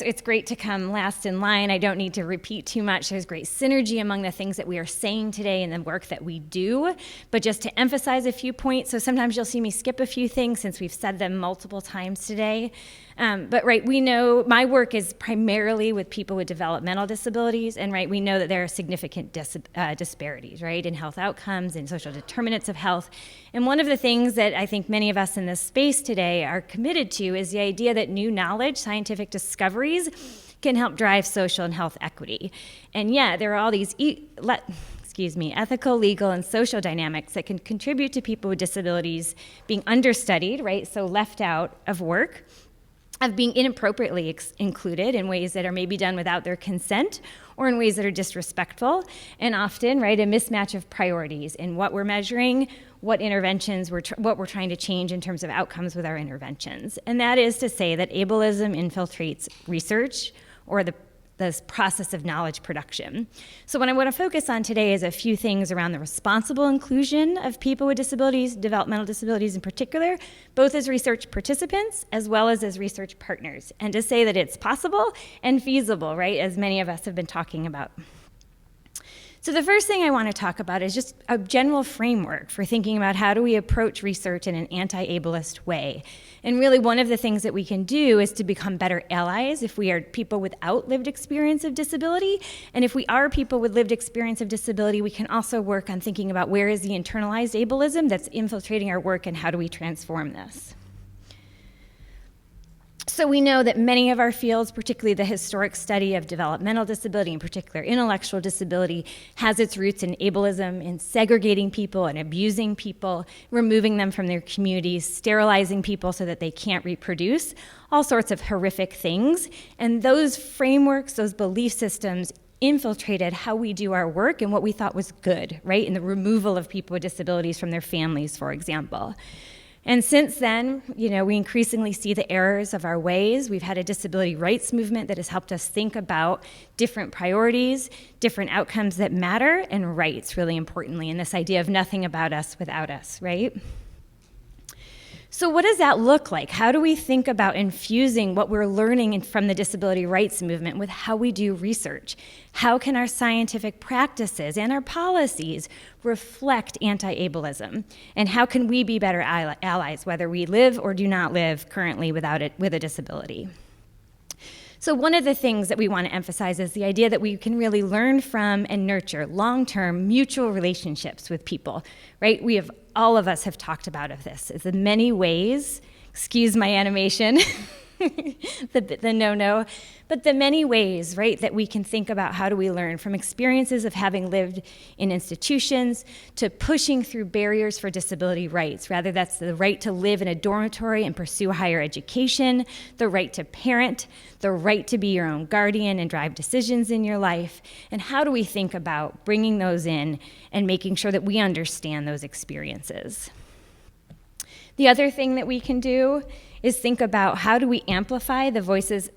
It's great to come last in line. I don't need to repeat too much. There's great synergy among the things that we are saying today and the work that we do. But just to emphasize a few points, so sometimes you'll see me skip a few things since we've said them multiple times today. But we know my work is primarily with people with developmental disabilities, and we know that there are significant disparities, in health outcomes and social determinants of health. And one of the things that I think many of us in this space today are committed to is the idea that new knowledge, scientific discoveries, can help drive social and health equity. And yet there are all these ethical, legal, and social dynamics that can contribute to people with disabilities being understudied, so left out of work, of being inappropriately included in ways that are maybe done without their consent or in ways that are disrespectful, and often, a mismatch of priorities in what we're measuring, what interventions, what we're trying to change in terms of outcomes with our interventions. And that is to say that ableism infiltrates research or the process of knowledge production. So what I want to focus on today is a few things around the responsible inclusion of people with disabilities, developmental disabilities in particular, both as research participants as well as research partners, and to say that it's possible and feasible, as many of us have been talking about. So the first thing I want to talk about is just a general framework for thinking about how do we approach research in an anti-ableist way. And really one of the things that we can do is to become better allies if we are people without lived experience of disability. And if we are people with lived experience of disability, we can also work on thinking about where is the internalized ableism that's infiltrating our work and how do we transform this. So we know that many of our fields, particularly the historic study of developmental disability, in particular intellectual disability, has its roots in ableism, in segregating people and abusing people, removing them from their communities, sterilizing people so that they can't reproduce, all sorts of horrific things. And those frameworks, those belief systems, infiltrated how we do our work and what we thought was good, in the removal of people with disabilities from their families, for example. And since then, we increasingly see the errors of our ways. We've had a disability rights movement that has helped us think about different priorities, different outcomes that matter, and rights, really importantly, and this idea of nothing about us without us, So what does that look like? How do we think about infusing what we're learning from the disability rights movement with how we do research? How can our scientific practices and our policies reflect anti-ableism? And how can we be better allies, whether we live or do not live currently with a disability? So one of the things that we want to emphasize is the idea that we can really learn from and nurture long-term mutual relationships with people, all of us have talked about this. It's in many ways, excuse my animation, the no-no, but the many ways, that we can think about how do we learn from experiences of having lived in institutions to pushing through barriers for disability rights. Rather, that's the right to live in a dormitory and pursue higher education, the right to parent, the right to be your own guardian and drive decisions in your life. And how do we think about bringing those in and making sure that we understand those experiences? The other thing that we can do is think about how do we amplify the voices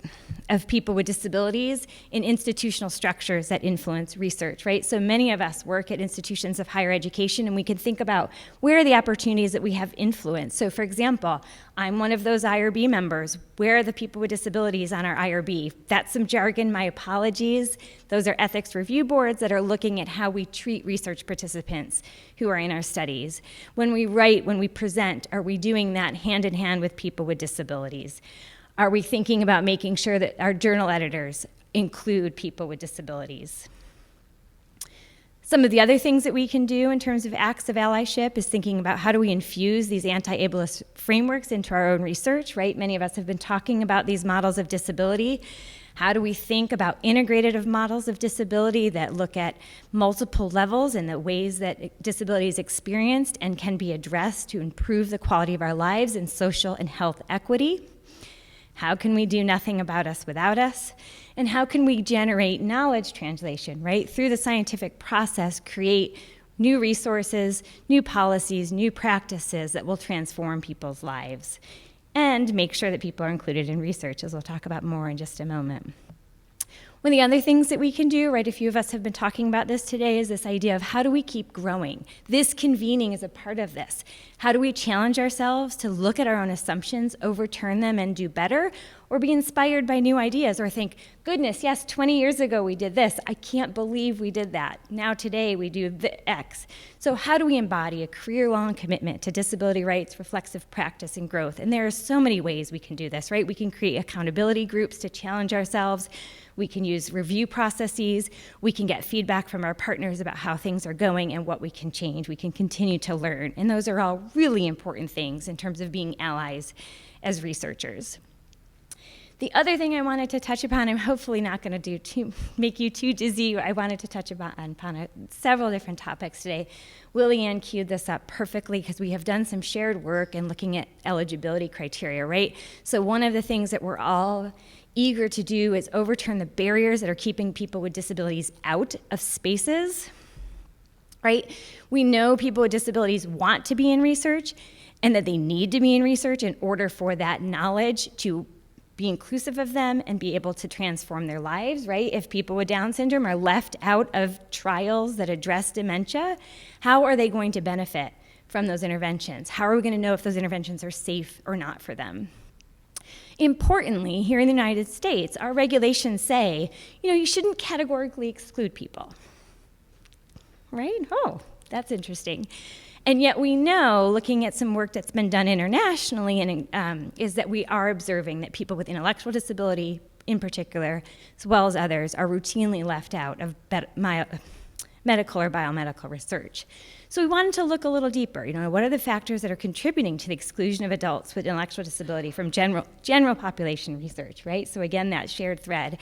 of people with disabilities in institutional structures that influence research, So many of us work at institutions of higher education, and we can think about where are the opportunities that we have influence. So for example, I'm one of those IRB members. Where are the people with disabilities on our IRB? That's some jargon, my apologies. Those are ethics review boards that are looking at how we treat research participants who are in our studies. When we write, when we present, are we doing that hand in hand with people with disabilities? Are we thinking about making sure that our journal editors include people with disabilities? Some of the other things that we can do in terms of acts of allyship is thinking about how do we infuse these anti-ableist frameworks into our own research, Many of us have been talking about these models of disability. How do we think about integrative models of disability that look at multiple levels and the ways that disability is experienced and can be addressed to improve the quality of our lives and social and health equity? How can we do nothing about us without us? And how can we generate knowledge translation, Through the scientific process, create new resources, new policies, new practices that will transform people's lives and make sure that people are included in research, as we'll talk about more in just a moment. One of the other things that we can do, a few of us have been talking about this today, is this idea of how do we keep growing? This convening is a part of this. How do we challenge ourselves to look at our own assumptions, overturn them, and do better? or be inspired by new ideas, or think, goodness, yes, 20 years ago we did this. I can't believe we did that. Now today we do the X. So how do we embody a career-long commitment to disability rights, reflexive practice, and growth? And there are so many ways we can do this, right? We can create accountability groups to challenge ourselves. We can use review processes. We can get feedback from our partners about how things are going and what we can change. We can continue to learn. And those are all really important things in terms of being allies as researchers. The other thing I wanted to touch upon, I'm hopefully not going to make you too dizzy. I wanted to touch upon several different topics today. Willie Ann queued this up perfectly because we have done some shared work in looking at eligibility criteria, right? So one of the things that we're all eager to do is overturn the barriers that are keeping people with disabilities out of spaces, right? We know people with disabilities want to be in research and that they need to be in research in order for that knowledge to be inclusive of them and be able to transform their lives, right? If people with Down syndrome are left out of trials that address dementia, how are they going to benefit from those interventions? How are we going to know if those interventions are safe or not for them? Importantly, here in the United States, our regulations say, you shouldn't categorically exclude people, right? Oh, that's interesting. And yet we know, looking at some work that's been done internationally, is that we are observing that people with intellectual disability, in particular, as well as others, are routinely left out of medical or biomedical research. So we wanted to look a little deeper. What are the factors that are contributing to the exclusion of adults with intellectual disability from general population research, right? So again, that shared thread.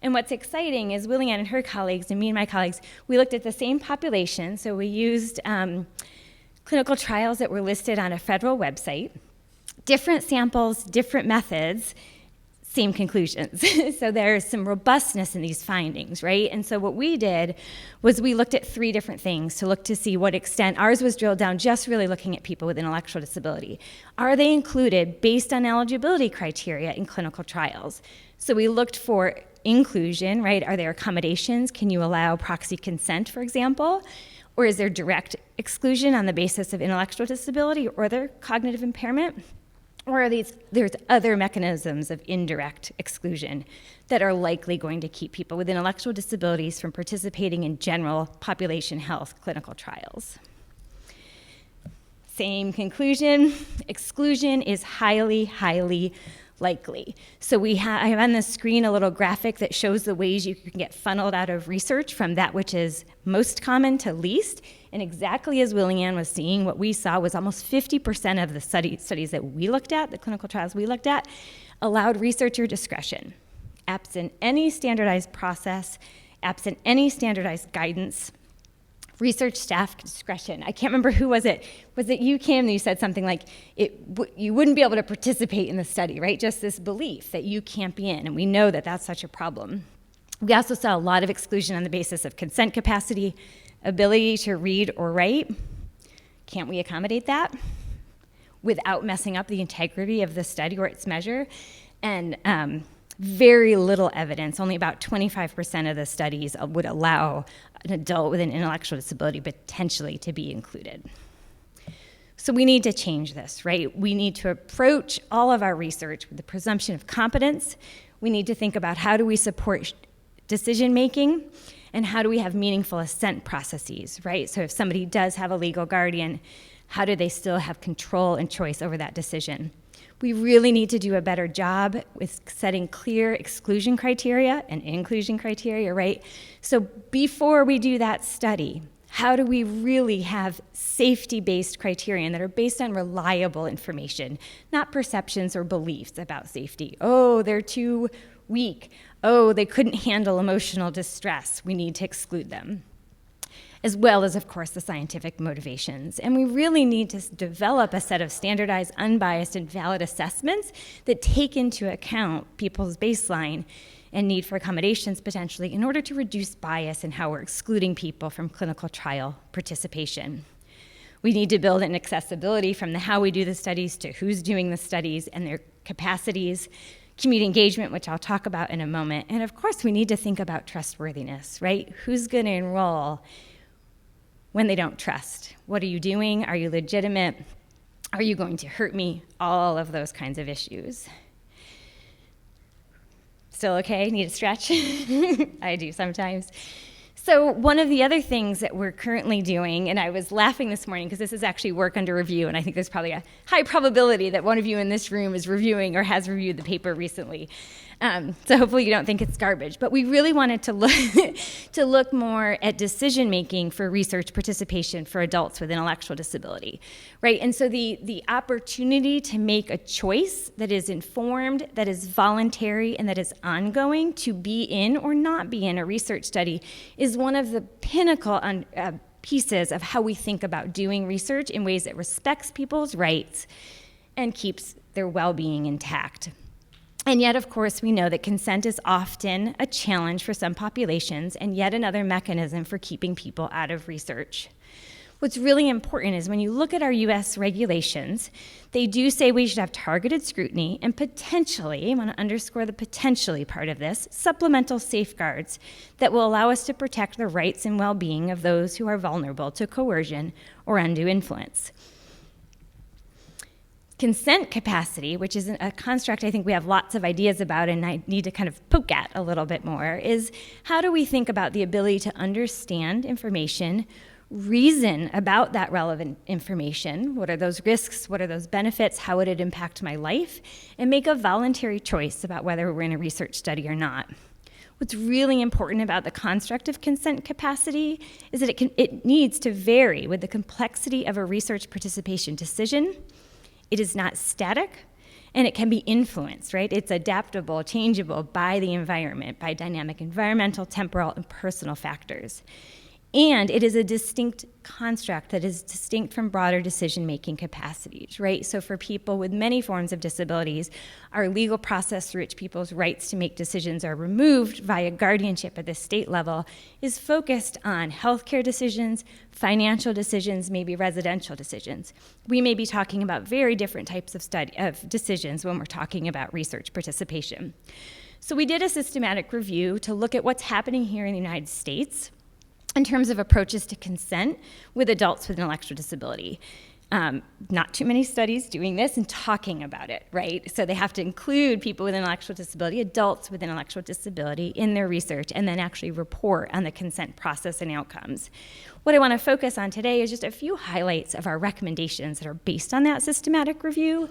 And what's exciting is Willie Ann and her colleagues, and me and my colleagues, we looked at the same population. So we used clinical trials that were listed on a federal website, different samples, different methods, same conclusions. So there's some robustness in these findings, right? And so what we did was we looked at 3 different things to look to see what extent, ours was drilled down just really looking at people with intellectual disability. Are they included based on eligibility criteria in clinical trials? So we looked for inclusion, right? Are there accommodations? Can you allow proxy consent, for example? Or is there direct exclusion on the basis of intellectual disability or other cognitive impairment? Or are there's other mechanisms of indirect exclusion that are likely going to keep people with intellectual disabilities from participating in general population health clinical trials? Same conclusion, exclusion is highly, highly likely. So I have on the screen a little graphic that shows the ways you can get funneled out of research from that which is most common to least. And exactly as Willie Ann was seeing, what we saw was almost 50% of the studies that we looked at, the clinical trials we looked at, allowed researcher discretion. Absent any standardized process, absent any standardized guidance, research staff discretion. I can't remember who was it. Was it you, Kim, that you said something like you wouldn't be able to participate in the study, right? Just this belief that you can't be in, and we know that that's such a problem. We also saw a lot of exclusion on the basis of consent capacity, ability to read or write. Can't we accommodate that without messing up the integrity of the study or its measure? And very little evidence, only about 25% of the studies would allow an adult with an intellectual disability potentially to be included. So we need to change this, right? We need to approach all of our research with the presumption of competence. We need to think about how do we support decision-making and how do we have meaningful assent processes, right? So if somebody does have a legal guardian, how do they still have control and choice over that decision? We really need to do a better job with setting clear exclusion criteria and inclusion criteria, right? So before we do that study, how do we really have safety-based criterion that are based on reliable information, not perceptions or beliefs about safety? Oh, they're too weak. Oh, they couldn't handle emotional distress. We need to exclude them. As well as, of course, the scientific motivations. And we really need to develop a set of standardized, unbiased, and valid assessments that take into account people's baseline and need for accommodations potentially in order to reduce bias in how we're excluding people from clinical trial participation. We need to build an accessibility from the how we do the studies to who's doing the studies and their capacities, community engagement, which I'll talk about in a moment. And of course, we need to think about trustworthiness, right? Who's going to enroll when they don't trust? What are you doing? Are you legitimate? Are you going to hurt me? All of those kinds of issues. Still okay? Need a stretch? I do sometimes. So one of the other things that we're currently doing, and I was laughing this morning because this is actually work under review, and I think there's probably a high probability that one of you in this room is reviewing or has reviewed the paper recently. So hopefully you don't think it's garbage. But we really wanted to look, to look more at decision-making for research participation for adults with intellectual disability, right? And so the opportunity to make a choice that is informed, that is voluntary, and that is ongoing to be in or not be in a research study is one of the pinnacle pieces of how we think about doing research in ways that respects people's rights and keeps their well-being intact. And yet, of course, we know that consent is often a challenge for some populations and yet another mechanism for keeping people out of research. What's really important is when you look at our US regulations, they do say we should have targeted scrutiny and potentially, I want to underscore the potentially part of this, supplemental safeguards that will allow us to protect the rights and well-being of those who are vulnerable to coercion or undue influence. Consent capacity, which is a construct I think we have lots of ideas about and I need to kind of poke at a little bit more, is how do we think about the ability to understand information, reason about that relevant information, what are those risks, what are those benefits, how would it impact my life, and make a voluntary choice about whether we're in a research study or not. What's really important about the construct of consent capacity is that it needs to vary with the complexity of a research participation decision. It is not static, and it can be influenced, right? It's adaptable, changeable by the environment, by dynamic environmental, temporal, and personal factors. And it is a distinct construct that is distinct from broader decision-making capacities, right? So for people with many forms of disabilities, our legal process through which people's rights to make decisions are removed via guardianship at the state level is focused on healthcare decisions, financial decisions, maybe residential decisions. We may be talking about very different types of decisions when we're talking about research participation. So we did a systematic review to look at what's happening here in the United States in terms of approaches to consent with adults with intellectual disability. Not too many studies doing this and talking about it, right? So they have to include people with intellectual disability, adults with intellectual disability in their research, and then actually report on the consent process and outcomes. What I want to focus on today is just a few highlights of our recommendations that are based on that systematic review.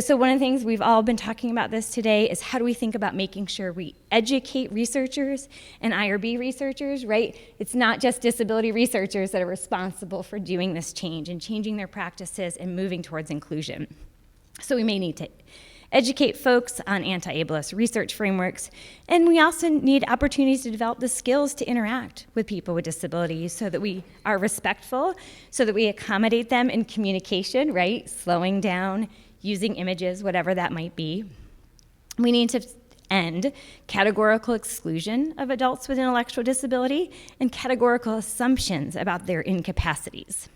So one of the things we've all been talking about this today is how do we think about making sure we educate researchers and IRB researchers, right? It's not just disability researchers that are responsible for doing this change and changing their practices and moving towards inclusion. So we may need to educate folks on anti-ableist research frameworks, and we also need opportunities to develop the skills to interact with people with disabilities so that we are respectful, so that we accommodate them in communication, right? Slowing down, using images, whatever that might be. We need to end categorical exclusion of adults with intellectual disability and categorical assumptions about their incapacities.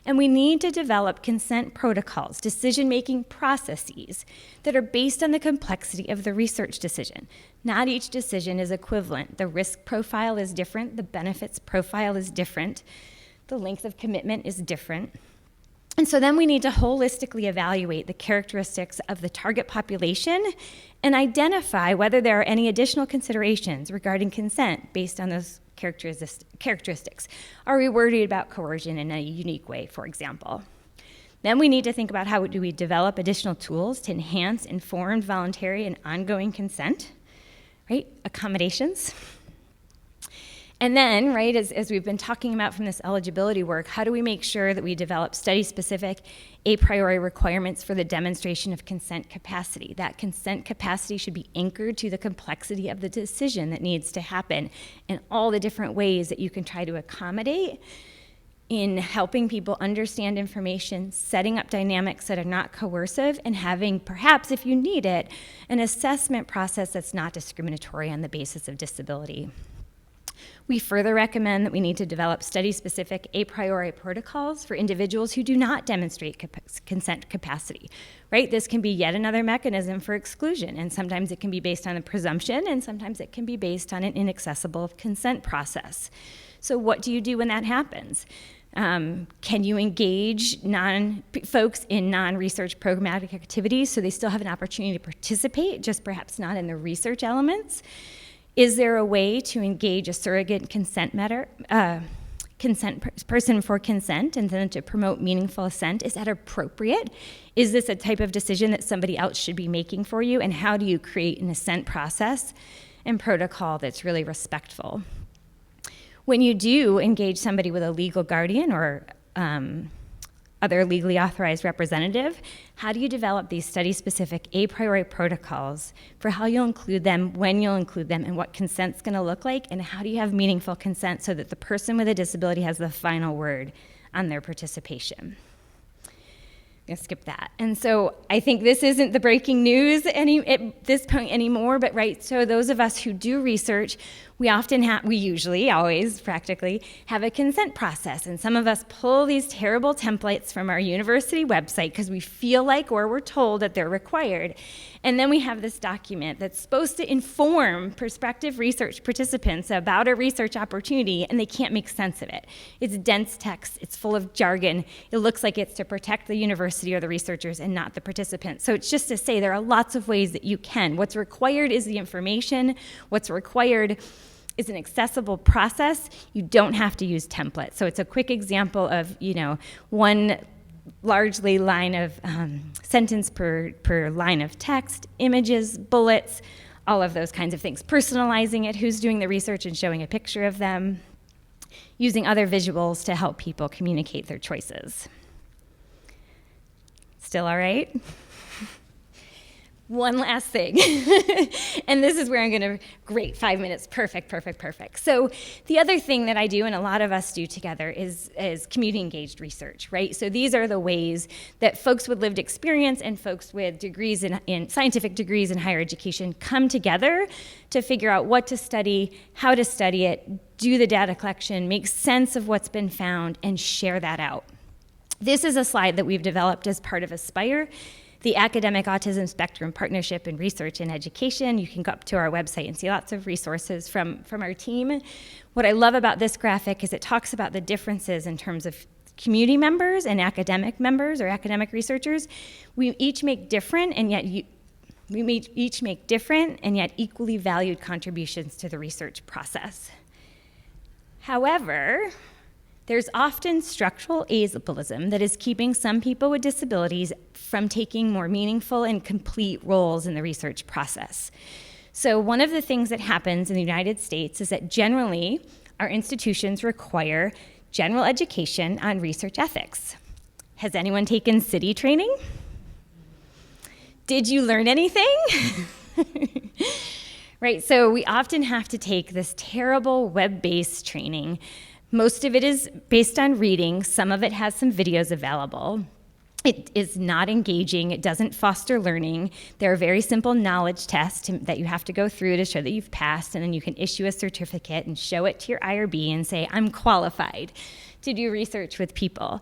And we need to develop consent protocols, decision-making processes that are based on the complexity of the research decision. Not each decision is equivalent. The risk profile is different, the benefits profile is different, the length of commitment is different. And so then we need to holistically evaluate the characteristics of the target population and identify whether there are any additional considerations regarding consent based on those characteristics. Are we worried about coercion in a unique way, for example? Then we need to think about how do we develop additional tools to enhance informed, voluntary, and ongoing consent, right? Accommodations. And then, right, as we've been talking about from this eligibility work, how do we make sure that we develop study-specific a priori requirements for the demonstration of consent capacity? That consent capacity should be anchored to the complexity of the decision that needs to happen and all the different ways that you can try to accommodate in helping people understand information, setting up dynamics that are not coercive, and having, perhaps if you need it, an assessment process that's not discriminatory on the basis of disability. We further recommend that we need to develop study-specific a priori protocols for individuals who do not demonstrate consent capacity, right? This can be yet another mechanism for exclusion, and sometimes it can be based on a presumption, and sometimes it can be based on an inaccessible consent process. So what do you do when that happens? Can you engage folks in non-research programmatic activities so they still have an opportunity to participate, just perhaps not in the research elements? Is there a way to engage a surrogate person for consent and then to promote meaningful assent? Is that appropriate? Is this a type of decision that somebody else should be making for you? And how do you create an assent process and protocol that's really respectful? When you do engage somebody with a legal guardian or other legally authorized representative, how do you develop these study-specific a priori protocols for how you'll include them, when you'll include them, and what consent's gonna look like, and how do you have meaningful consent so that the person with a disability has the final word on their participation? I'm gonna skip that. And so I think this isn't the breaking news at this point anymore, but right, so those of us who do research, we usually, always, practically, have a consent process. And some of us pull these terrible templates from our university website because we feel like, or we're told that they're required. And then we have this document that's supposed to inform prospective research participants about a research opportunity, and they can't make sense of it. It's dense text, it's full of jargon. It looks like it's to protect the university or the researchers and not the participants. So it's just to say there are lots of ways that you can. What's required is the information. What's required is an accessible process. You don't have to use templates. So it's a quick example of, one largely line of sentence per line of text, images, bullets, all of those kinds of things. Personalizing it, who's doing the research and showing a picture of them, using other visuals to help people communicate their choices. Still all right? One last thing, and this is where I'm gonna, great, 5 minutes, perfect. So the other thing that I do, and a lot of us do together, is community-engaged research, right? So these are the ways that folks with lived experience and folks with degrees in scientific degrees in higher education come together to figure out what to study, how to study it, do the data collection, make sense of what's been found, and share that out. This is a slide that we've developed as part of Aspire, the Academic Autism Spectrum Partnership in Research and Education. You can go up to our website and see lots of resources from our team. What I love about this graphic is it talks about the differences in terms of community members and academic members or academic researchers. We each make different and yet equally valued contributions to the research process. However, there's often structural ableism that is keeping some people with disabilities from taking more meaningful and complete roles in the research process. So one of the things that happens in the United States is that generally our institutions require general education on research ethics. Has anyone taken CITI training? Did you learn anything? Right, so we often have to take this terrible web-based training. Most of it is based on reading. Some of it has some videos available. It is not engaging. It doesn't foster learning. There are very simple knowledge tests that you have to go through to show that you've passed, and then you can issue a certificate and show it to your IRB and say, I'm qualified to do research with people.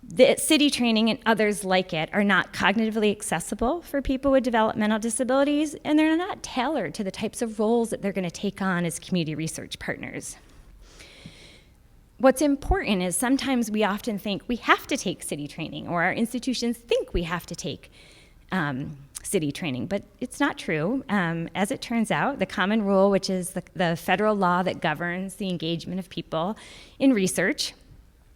The CITI training and others like it are not cognitively accessible for people with developmental disabilities, and they're not tailored to the types of roles that they're going to take on as community research partners. What's important is sometimes we often think we have to take CITI training, or our institutions think we have to take CITI training, but it's not true. As it turns out, the common rule, which is the federal law that governs the engagement of people in research,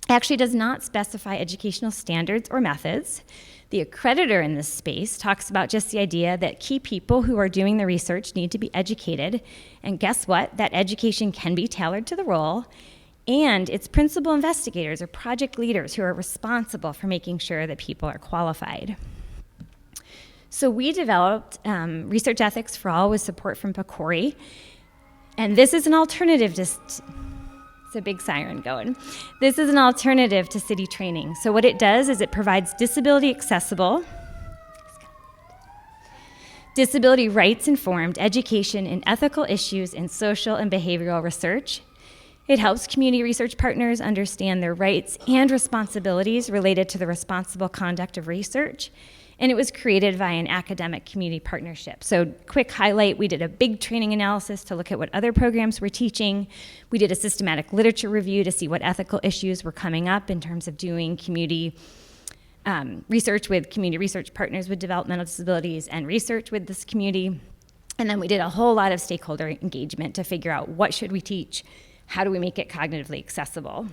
actually does not specify educational standards or methods. The accreditor in this space talks about just the idea that key people who are doing the research need to be educated, and guess what? That education can be tailored to the role, and it's principal investigators or project leaders who are responsible for making sure that people are qualified. So we developed Research Ethics for All with support from PCORI, and this is an alternative to, it's a big siren going. This is an alternative to CITI training. So what it does is it provides disability accessible, disability rights informed education in ethical issues in social and behavioral research. It helps community research partners understand their rights and responsibilities related to the responsible conduct of research. And it was created via an academic community partnership. So quick highlight, we did a big training analysis to look at what other programs were teaching. We did a systematic literature review to see what ethical issues were coming up in terms of doing community research with community research partners with developmental disabilities and research with this community. And then we did a whole lot of stakeholder engagement to figure out what should we teach, how do we make it cognitively accessible.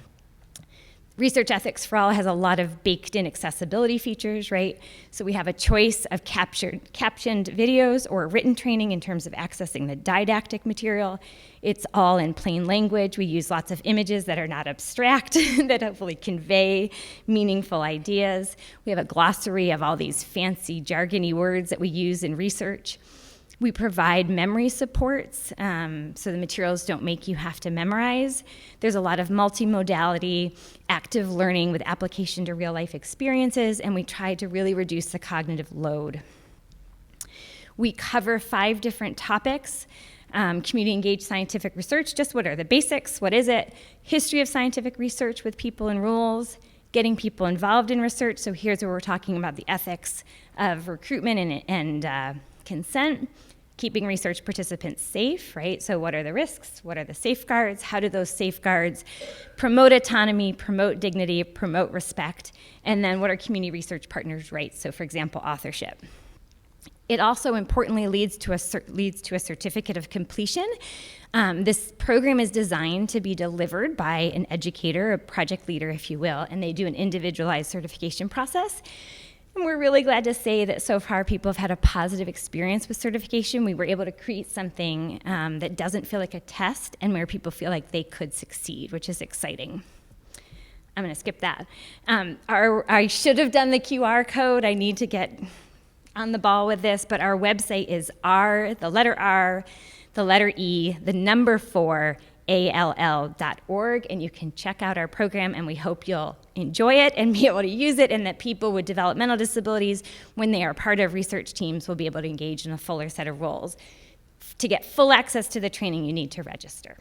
Research Ethics for All has a lot of baked-in accessibility features, right? So we have a choice of captioned videos or written training in terms of accessing the didactic material. It's all in plain language. We use lots of images that are not abstract, that hopefully convey meaningful ideas. We have a glossary of all these fancy jargony words that we use in research. We provide memory supports, so the materials don't make you have to memorize. There's a lot of multimodality, active learning with application to real-life experiences, and we try to really reduce the cognitive load. We cover 5 different topics. Community engaged scientific research, just what are the basics, what is it? History of scientific research with people and rules, getting people involved in research, so here's where we're talking about the ethics of recruitment and consent. Keeping research participants safe, right? So what are the risks? What are the safeguards? How do those safeguards promote autonomy, promote dignity, promote respect? And then what are community research partners' rights? So for example, authorship. It also importantly leads to a certificate of completion. This program is designed to be delivered by an educator, a project leader, if you will, and they do an individualized certification process. And we're really glad to say that so far people have had a positive experience with certification. We were able to create something that doesn't feel like a test and where people feel like they could succeed, which is exciting. I'm going to skip that. I should have done the QR code. I need to get on the ball with this, but our website is the letter E, the number 4, all.org, and you can check out our program, and we hope you'll enjoy it and be able to use it, and that people with developmental disabilities, when they are part of research teams, will be able to engage in a fuller set of roles. To get full access to the training, you need to register.